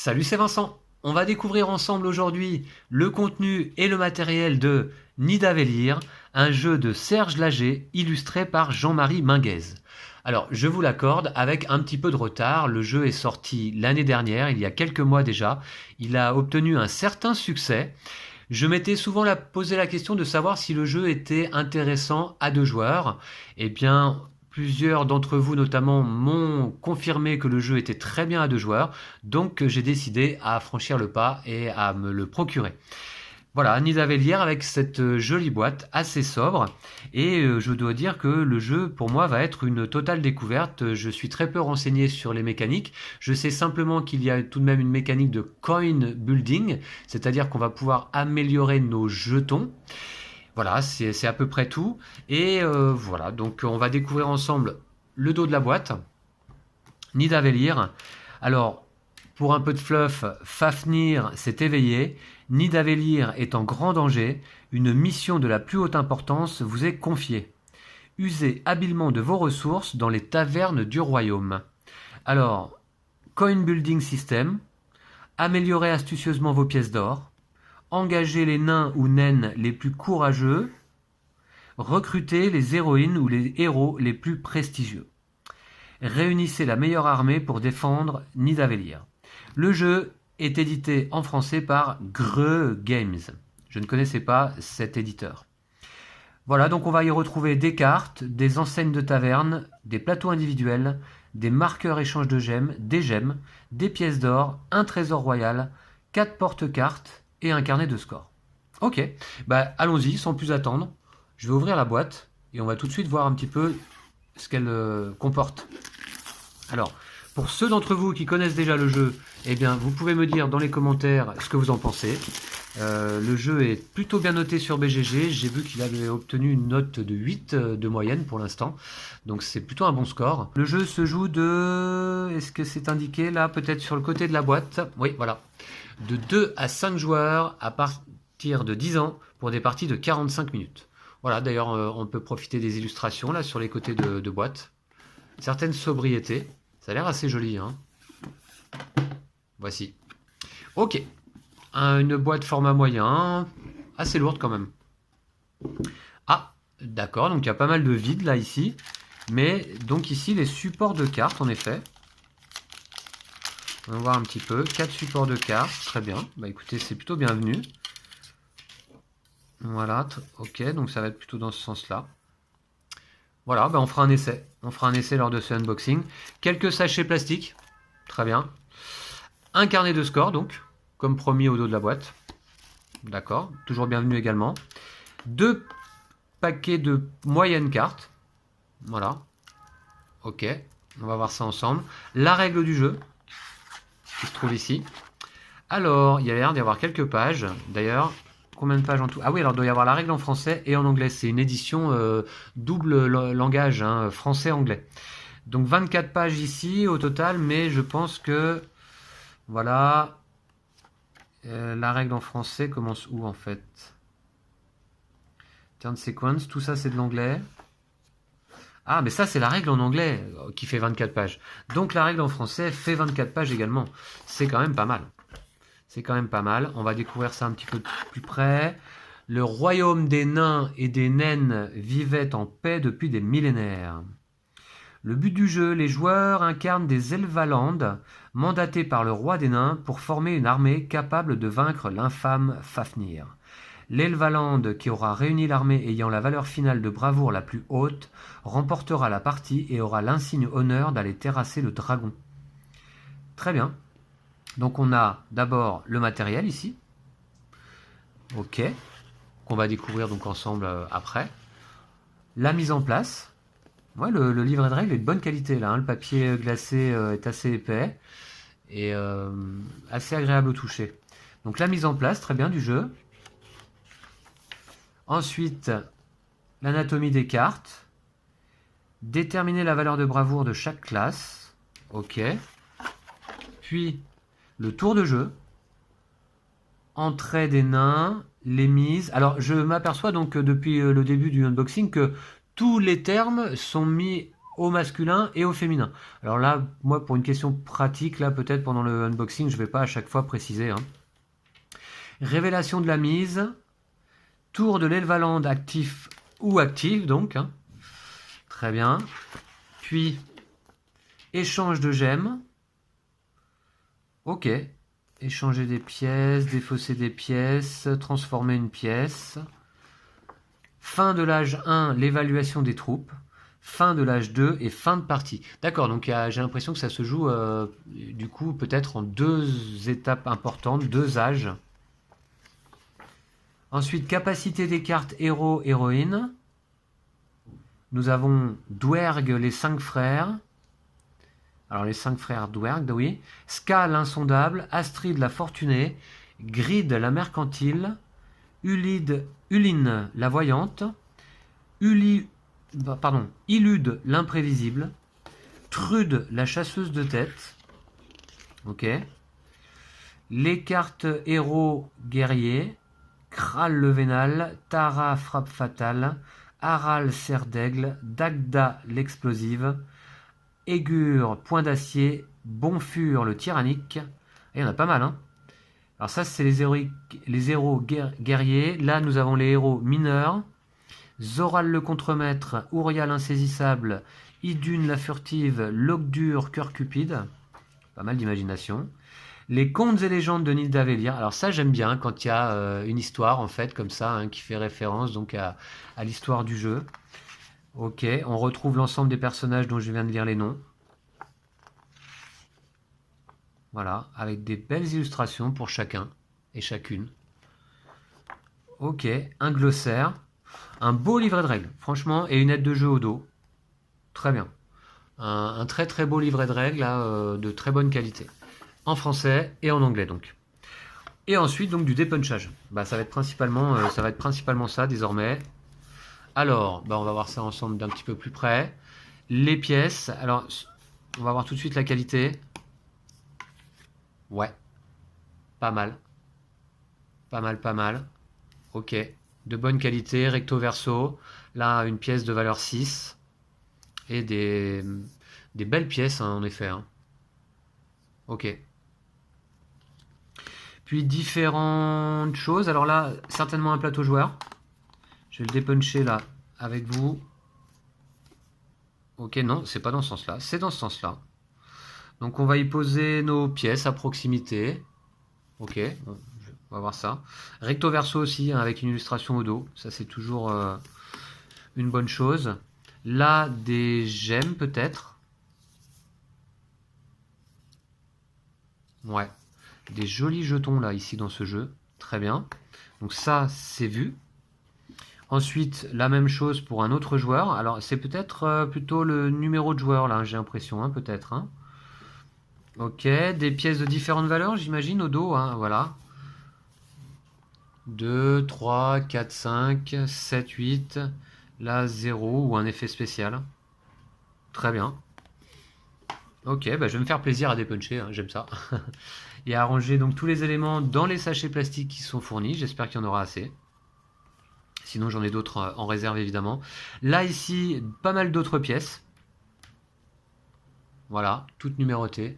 Salut, c'est Vincent. On va découvrir ensemble aujourd'hui le contenu et le matériel de Nidavellir, un jeu de Serge Lager illustré par Jean-Marie Minguez. Alors, je vous l'accorde, avec un petit peu de retard, le jeu est sorti l'année dernière, il y a quelques mois déjà. Il a obtenu un certain succès. Je m'étais souvent posé la question de savoir si le jeu était intéressant à deux joueurs. Eh bien, plusieurs d'entre vous notamment m'ont confirmé que le jeu était très bien à deux joueurs, donc j'ai décidé à franchir le pas et à me le procurer. Voilà, Nidavellir avec cette jolie boîte assez sobre et je dois dire que le jeu pour moi va être une totale découverte. Je suis très peu renseigné sur les mécaniques. Je sais simplement qu'il y a tout de même une mécanique de coin building, c'est-à-dire qu'on va pouvoir améliorer nos jetons. Voilà, c'est à peu près tout. Et voilà, donc on va découvrir ensemble le dos de la boîte, Nidavellir. Alors, pour un peu de fluff, Fafnir s'est éveillé, Nidavellir est en grand danger, une mission de la plus haute importance vous est confiée. Usez habilement de vos ressources dans les tavernes du royaume. Alors, Coin Building System, améliorez astucieusement vos pièces d'or, engagez les nains ou naines les plus courageux, recrutez les héroïnes ou les héros les plus prestigieux. Réunissez la meilleure armée pour défendre Nidavellir. Le jeu est édité en français par Greux Games. Je ne connaissais pas cet éditeur. Voilà, donc on va y retrouver des cartes, des enseignes de taverne, des plateaux individuels, des marqueurs échange de gemmes, des pièces d'or, un trésor royal, 4 porte-cartes et un carnet de score. Ok, bah allons-y, sans plus attendre. Je vais ouvrir la boîte et on va tout de suite voir un petit peu ce qu'elle comporte. Alors, pour ceux d'entre vous qui connaissent déjà le jeu, eh bien, vous pouvez me dire dans les commentaires ce que vous en pensez. Le jeu est plutôt bien noté sur BGG. J'ai vu qu'il avait obtenu une note de 8 de moyenne pour l'instant. Donc c'est plutôt un bon score. Le jeu se joue de... Est-ce que c'est indiqué là? Peut-être sur le côté de la boîte. Oui, voilà. De 2 à 5 joueurs à partir de 10 ans pour des parties de 45 minutes. Voilà, d'ailleurs, on peut profiter des illustrations là sur les côtés de boîte. Certaine sobriété. Ça a l'air assez joli, hein. Voici. Ok. Une boîte format moyen. Assez lourde quand même. Ah, d'accord. Donc il y a pas mal de vide là, ici. Mais donc ici, les supports de cartes, en effet. On va voir un petit peu. 4 supports de cartes. Très bien. Bah écoutez, c'est plutôt bienvenu. Voilà. Ok, donc ça va être plutôt dans ce sens-là. Voilà, ben on fera un essai. On fera un essai lors de ce unboxing. Quelques sachets plastiques. Très bien. Un carnet de score, donc, comme promis au dos de la boîte. D'accord, toujours bienvenu également. 2 paquets de moyennes cartes. Voilà. Ok, on va voir ça ensemble. La règle du jeu, qui se trouve ici. Alors, il y a l'air d'y avoir quelques pages. D'ailleurs, combien de pages en tout? Ah oui, alors il doit y avoir la règle en français et en anglais. C'est une édition double langage, hein, français-anglais. Donc 24 pages ici au total, mais je pense que... Voilà. La règle en français commence où en fait? Turn sequence, tout ça c'est de l'anglais. Ah, mais ça c'est la règle en anglais qui fait 24 pages. Donc la règle en français fait 24 pages également. C'est quand même pas mal. C'est quand même pas mal. On va découvrir ça un petit peu plus près. Le royaume des nains et des naines vivait en paix depuis des millénaires. Le but du jeu, les joueurs incarnent des Elvaland, mandatés par le roi des nains pour former une armée capable de vaincre l'infâme Fafnir. L'Elvaland qui aura réuni l'armée ayant la valeur finale de bravoure la plus haute remportera la partie et aura l'insigne honneur d'aller terrasser le dragon. Très bien. Donc on a d'abord le matériel ici. Ok. Qu'on va découvrir donc ensemble après. La mise en place. Ouais, le livret de règles est de bonne qualité là, hein. Le papier glacé est assez épais et assez agréable au toucher. Donc la mise en place, très bien, du jeu. Ensuite, l'anatomie des cartes. Déterminer la valeur de bravoure de chaque classe. Ok. Puis, le tour de jeu. Entrée des nains, les mises. Alors, je m'aperçois donc depuis le début du unboxing que tous les termes sont mis au masculin et au féminin. Alors là, moi, pour une question pratique, là, peut-être pendant le unboxing, je ne vais pas à chaque fois préciser. Hein. Révélation de la mise. Tour de l'Elvaland actif ou active, donc. Hein. Très bien. Puis, échange de gemmes. Ok. Échanger des pièces, défausser des pièces, transformer une pièce. Fin de l'âge 1, l'évaluation des troupes. Fin de l'âge 2 et fin de partie. D'accord, donc j'ai l'impression que ça se joue du coup peut-être en 2 étapes importantes, 2 âges. Ensuite, capacité des cartes héros, héroïnes. Nous avons Dwerg, les 5 frères. Alors les 5 frères Dwerg, oui. Ska, l'insondable. Astrid, la fortunée. Grid, la mercantile. Uline, la voyante. Ilude, l'imprévisible. Trude, la chasseuse de tête. Ok. Les cartes héros guerriers. Kral le vénal. Tara, frappe fatale. Aral, serre d'aigle. Dagda, l'explosive. Égur, point d'acier. Bonfur, le tyrannique. Il y en a pas mal, hein. Alors ça, c'est les héros guerriers. Là, nous avons les héros mineurs. Zoral le contremaître, Ouria l'insaisissable, Idune la furtive, Logdur, cœur cupide. Pas mal d'imagination. Les contes et légendes de Nidavellir. Alors ça, j'aime bien quand il y a une histoire, en fait, comme ça, hein, qui fait référence donc à l'histoire du jeu. Ok, on retrouve l'ensemble des personnages dont je viens de lire les noms. Voilà, avec des belles illustrations pour chacun et chacune. Ok, un glossaire. Un beau livret de règles, franchement, et une aide de jeu au dos. Très bien. Un très très beau livret de règles, là, de très bonne qualité. En français et en anglais, donc. Et ensuite, donc, du dépunchage. Bah, ça va être principalement ça, désormais. Alors, bah, on va voir ça ensemble d'un petit peu plus près. Les pièces. Alors, on va voir tout de suite la qualité. Ouais. Pas mal. Pas mal, pas mal. Ok. De bonne qualité, recto verso. Là, une pièce de valeur 6. Et des belles pièces, hein, en effet. Hein. Ok. Puis différentes choses. Alors là, certainement un plateau joueur. Je vais le dépuncher là avec vous. Ok, non, c'est pas dans ce sens-là. C'est dans ce sens-là. Donc on va y poser nos pièces à proximité. Ok, bon, on va voir ça. Recto verso aussi, hein, avec une illustration au dos. Ça, c'est toujours une bonne chose. Là, des gemmes peut-être. Ouais. Des jolis jetons là, ici, dans ce jeu. Très bien. Donc ça, c'est vu. Ensuite, la même chose pour un autre joueur. Alors, c'est peut-être plutôt le numéro de joueur, là, j'ai l'impression, hein, peut-être. Hein. Ok, des pièces de différentes valeurs, j'imagine, au dos, hein, voilà. 2, 3, 4, 5, 7, 8. Là, 0 ou un effet spécial. Très bien. Ok, bah, je vais me faire plaisir à dépuncher, hein, j'aime ça. Et à ranger donc tous les éléments dans les sachets plastiques qui sont fournis. J'espère qu'il y en aura assez. Sinon, j'en ai d'autres en réserve, évidemment. Là, ici, pas mal d'autres pièces. Voilà, toutes numérotées.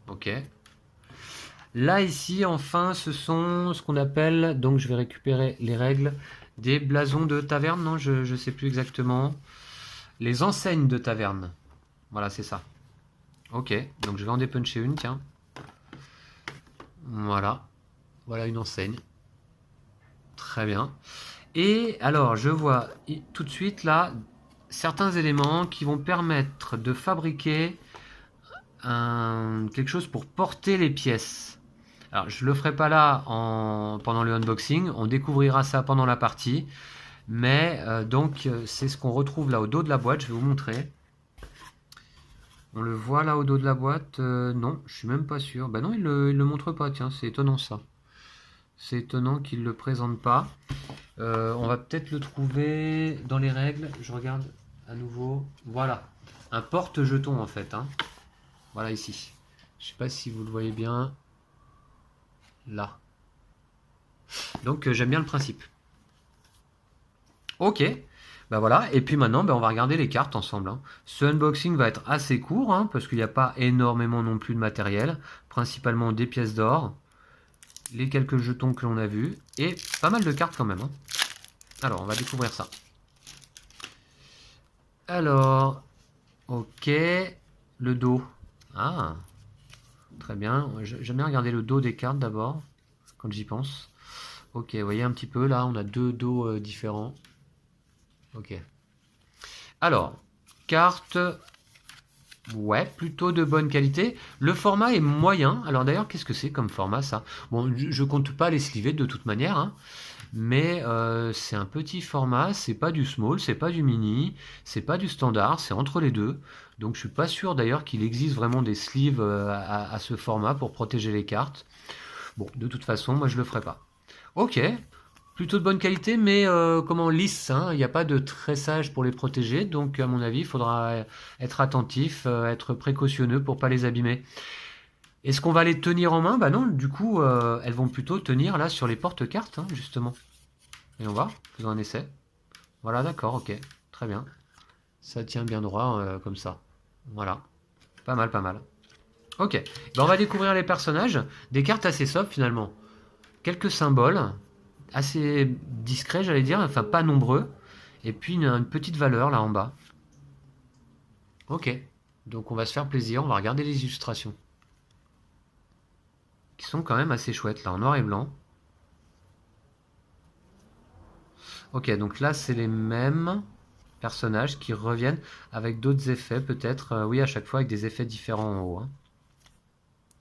Ok. Là, ici, enfin, ce sont ce qu'on appelle, donc je vais récupérer les règles, des blasons de taverne, non, je ne sais plus exactement. Les enseignes de taverne. Voilà, c'est ça. Ok, donc je vais en dépuncher une, tiens. Voilà. Voilà une enseigne. Très bien. Et alors, je vois tout de suite là certains éléments qui vont permettre de fabriquer quelque chose pour porter les pièces. Alors, je ne le ferai pas là pendant le unboxing, on découvrira ça pendant la partie. Mais donc, c'est ce qu'on retrouve là au dos de la boîte, je vais vous montrer. On le voit là au dos de la boîte. Non, je suis même pas sûr. Bah non, il le montre pas, tiens, c'est étonnant ça. C'est étonnant qu'il ne le présente pas. On va peut-être le trouver dans les règles. Je regarde à nouveau. Voilà, un porte-jeton en fait. Hein. Voilà ici. Je sais pas si vous le voyez bien. Là. Donc j'aime bien le principe. Ok. Bah voilà, et puis maintenant, on va regarder les cartes ensemble, hein. Ce unboxing va être assez court, hein, parce qu'il n'y a pas énormément non plus de matériel, principalement des pièces d'or, les quelques jetons que l'on a vus, et pas mal de cartes quand même, hein. Alors, on va découvrir ça. Alors, ok, le dos. Ah, très bien. J'aime bien regarder le dos des cartes d'abord, quand j'y pense. Ok, vous voyez un petit peu, là, on a deux dos différents. Ok. Alors, carte, ouais, plutôt de bonne qualité. Le format est moyen. Alors d'ailleurs, qu'est-ce que c'est comme format ça? Bon, je compte pas les sliver de toute manière, hein, mais c'est un petit format. C'est pas du small, c'est pas du mini, c'est pas du standard, c'est entre les deux. Donc je suis pas sûr d'ailleurs qu'il existe vraiment des sleeves à ce format pour protéger les cartes. Bon, de toute façon, moi je le ferai pas. Ok, plutôt de bonne qualité, mais comment lisse, hein, il n'y a pas de tressage pour les protéger, donc à mon avis, il faudra être attentif, être précautionneux pour pas les abîmer. Est-ce qu'on va les tenir en main? Bah non, du coup, elles vont plutôt tenir là sur les porte-cartes, hein, justement. Et on va, faisons un essai. Voilà, d'accord, ok, très bien. Ça tient bien droit comme ça. Voilà, pas mal, pas mal. Ok, ben, on va découvrir les personnages, des cartes assez sobres finalement. Quelques symboles, assez discrets, j'allais dire, enfin pas nombreux. Et puis une petite valeur là en bas. Ok, donc on va se faire plaisir, on va regarder les illustrations. Qui sont quand même assez chouettes là, en noir et blanc. Ok, donc là c'est les mêmes personnages qui reviennent avec d'autres effets peut-être. Oui, à chaque fois avec des effets différents en haut, hein.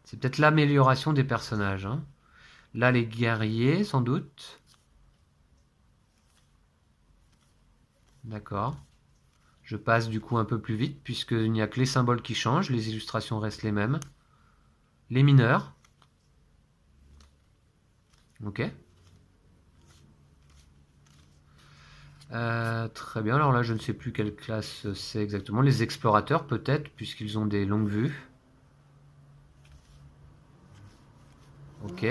C'est peut-être l'amélioration des personnages, hein. Là les guerriers sans doute. D'accord. Je passe du coup un peu plus vite puisqu'il n'y a que les symboles qui changent, les illustrations restent les mêmes. Les mineurs. Ok. Très bien, alors là je ne sais plus quelle classe c'est exactement. Les explorateurs peut-être puisqu'ils ont des longues vues. Ok,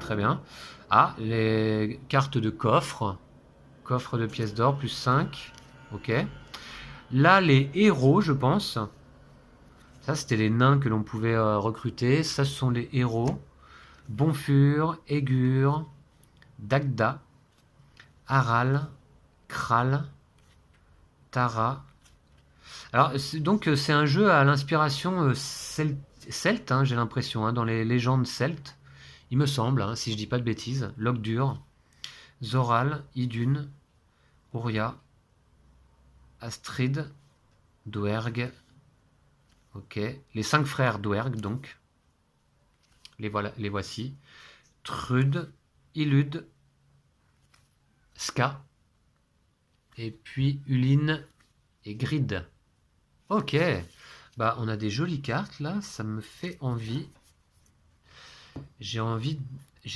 très bien. Ah, les cartes de coffre. Coffre de pièces d'or plus 5. Ok. Là les héros je pense. Ça c'était les nains que l'on pouvait recruter. Ça ce sont les héros. Bonfur, Égur, Dagda, Aral, Kral, Tara. Alors, donc, c'est un jeu à l'inspiration celte, hein, j'ai l'impression, hein, dans les légendes celtes. Il me semble, hein, si je dis pas de bêtises. Logdur, Zoral, Idun, Uria, Astrid, Dwerg. Ok. Les 5 frères Dwerg, donc. Les voici. Trud, Illud, Ska, et puis Ulin et Grid. Ok, bah on a des jolies cartes là, ça me fait envie. J'ai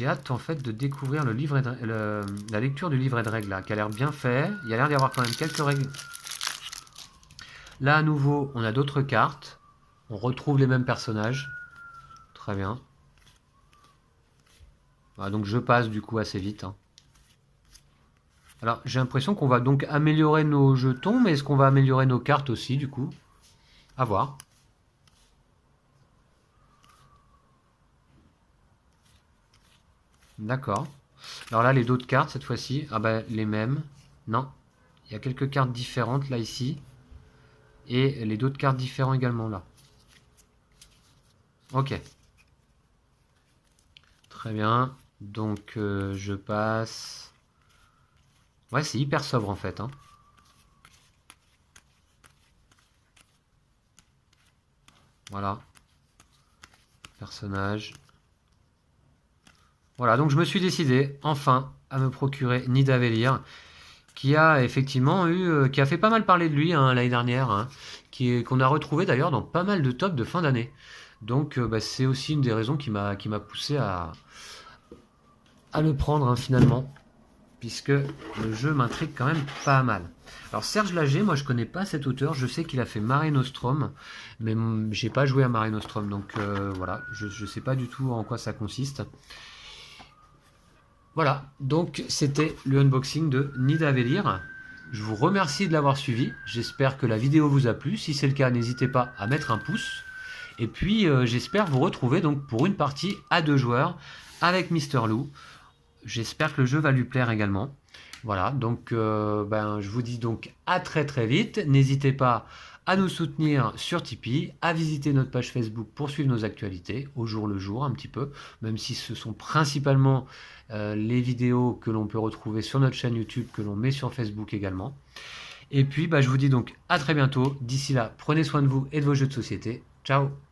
hâte en fait de découvrir le livre la lecture du livret de règles là, qui a l'air bien fait. Il y a l'air d'y avoir quand même quelques règles. Là à nouveau, on a d'autres cartes. On retrouve les mêmes personnages. Très bien. Voilà, donc je passe du coup assez vite, hein. Alors j'ai l'impression qu'on va donc améliorer nos jetons, mais est-ce qu'on va améliorer nos cartes aussi du coup? À voir. D'accord. Alors là, les d'autres cartes cette fois-ci, ah bah les mêmes. Non, il y a quelques cartes différentes là ici. Et les d'autres cartes différentes également là. Ok. Très bien. Donc je passe. Ouais, c'est hyper sobre en fait, hein. Voilà. Personnage. Voilà, donc je me suis décidé enfin à me procurer Nidavellir, qui a effectivement qui a fait pas mal parler de lui, hein, l'année dernière, hein, qu'on a retrouvé d'ailleurs dans pas mal de tops de fin d'année. Donc bah, c'est aussi une des raisons qui m'a poussé à le prendre, hein, finalement, puisque le jeu m'intrigue quand même pas mal. Alors Serge Lager, moi je connais pas cet auteur, je sais qu'il a fait Mare Nostrum, mais j'ai pas joué à Mare Nostrum, donc voilà, je sais pas du tout en quoi ça consiste. Voilà, donc c'était le unboxing de Nidavellir. je vous remercie de l'avoir suivi. J'espère que la vidéo vous a plu. Si c'est le cas, n'hésitez pas à mettre un pouce. Et puis, j'espère vous retrouver donc pour une partie à 2 joueurs avec Mister Lou. J'espère que le jeu va lui plaire également. Voilà, donc je vous dis donc à très très vite. N'hésitez pas à nous soutenir sur Tipeee, à visiter notre page Facebook pour suivre nos actualités au jour le jour un petit peu, même si ce sont principalement les vidéos que l'on peut retrouver sur notre chaîne YouTube, que l'on met sur Facebook également. Et puis je vous dis donc à très bientôt. D'ici là, prenez soin de vous et de vos jeux de société. Ciao!